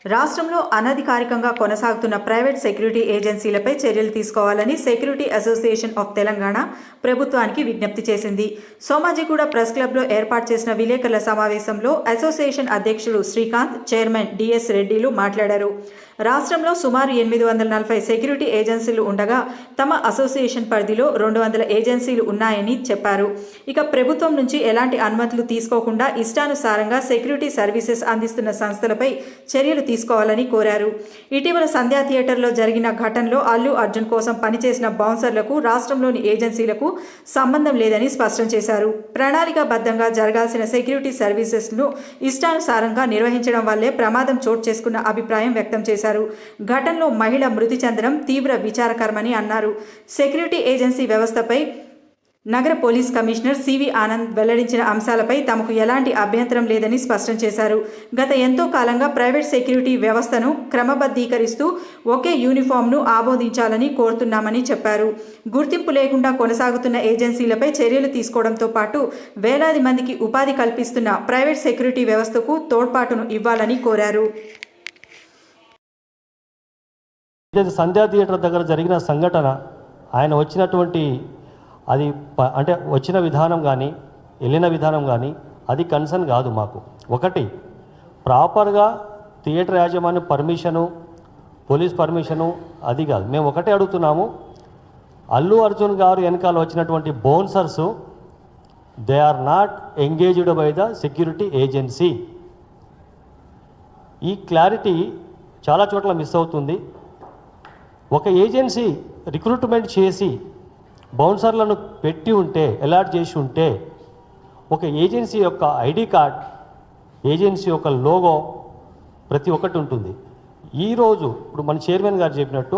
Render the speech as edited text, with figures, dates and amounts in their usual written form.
రాష్ట్రంలో అనధికారికంగా కొనసాగుతున్న ప్రైవేట్ సెక్యూరిటీ ఏజెన్సీలపై చర్యలు తీసుకోవాలని సెక్యూరిటీ అసోసియేషన్ ఆఫ్ తెలంగాణ ప్రభుత్వానికి విజ్ఞప్తి చేసింది. సోమాజిగూడ ప్రెస్ క్లబ్లో ఏర్పాటు చేసిన విలేకరుల సమావేశంలో అసోసియేషన్ అధ్యక్షుడు శ్రీకాంత్, చైర్మన్ డిఎస్ రెడ్డిలు మాట్లాడారు. రాష్ట్రంలో సుమారు 840 సెక్యూరిటీ ఏజెన్సీలు ఉండగా తమ అసోసియేషన్ పరిధిలో 200 ఏజెన్సీలు ఉన్నాయని చెప్పారు. ఇక ప్రభుత్వం నుంచి ఎలాంటి అనుమతులు తీసుకోకుండా ఇష్టానుసారంగా సెక్యూరిటీ సర్వీసెస్ అందిస్తున్న సంస్థలపై చర్యలు తీసుకోవాలని కోరారు. ఇటీవల సంధ్యా థియేటర్లో జరిగిన ఘటనలో అల్లు అర్జున్ కోసం పనిచేసిన బౌన్సర్లకు రాష్ట్రంలోని ఏజెన్సీలకు సంబంధం లేదని స్పష్టం చేశారు. ప్రణాళికాబద్ధంగా జరగాల్సిన సెక్యూరిటీ సర్వీసెస్ను ఇష్టానుసారంగా నిర్వహించడం వల్లే ప్రమాదం చోటు చేసుకున్న అభిప్రాయం వ్యక్తం చేశారు. ఘటనలో మహిళ మృతి చెందడం తీవ్ర విచారకరమని అన్నారు. సెక్యూరిటీ ఏజెన్సీ వ్యవస్థపై నగర పోలీస్ కమిషనర్ సివి ఆనంద్ వెల్లడించిన అంశాలపై తమకు ఎలాంటి అభ్యంతరం లేదని స్పష్టం చేశారు. గత ఎంతో కాలంగా ప్రైవేట్ సెక్యూరిటీ వ్యవస్థను క్రమబద్ధీకరిస్తూ ఒకే యూనిఫామ్ను ఆమోదించాలని కోరుతున్నామని చెప్పారు. గుర్తింపు లేకుండా కొనసాగుతున్న ఏజెన్సీలపై చర్యలు తీసుకోవడంతో పాటు వేలాది మందికి ఉపాధి కల్పిస్తున్న ప్రైవేట్ సెక్యూరిటీ వ్యవస్థకు తోడ్పాటును ఇవ్వాలని కోరారు. సంధ్యా థియేటర్ దగ్గర జరిగిన సంఘటన, ఆయన వచ్చినటువంటి అది అంటే వచ్చిన విధానం కానీ వెళ్ళిన విధానం కానీ అది కన్సర్న్ కాదు మాకు. ఒకటి, ప్రాపర్గా థియేటర్ యాజమాన్యం పర్మిషను, పోలీస్ పర్మిషను అది కాదు. మేము ఒకటే అడుగుతున్నాము, అల్లు అర్జున్ గారు వెనకాల వచ్చినటువంటి bouncers they are not engaged by the security agency. ఈ క్లారిటీ చాలా చోట్ల మిస్ అవుతుంది. ఒక ఏజెన్సీ రిక్రూట్మెంట్ చేసి బౌన్సర్లను పెట్టి ఉంటే, అలాట్ చేసి ఉంటే, ఒక ఏజెన్సీ యొక్క ఐడి కార్డ్, ఏజెన్సీ యొక్క లోగో ప్రతి ఒక్కటి ఉంటుంది. ఈరోజు ఇప్పుడు మన చైర్మన్ గారు చెప్పినట్టు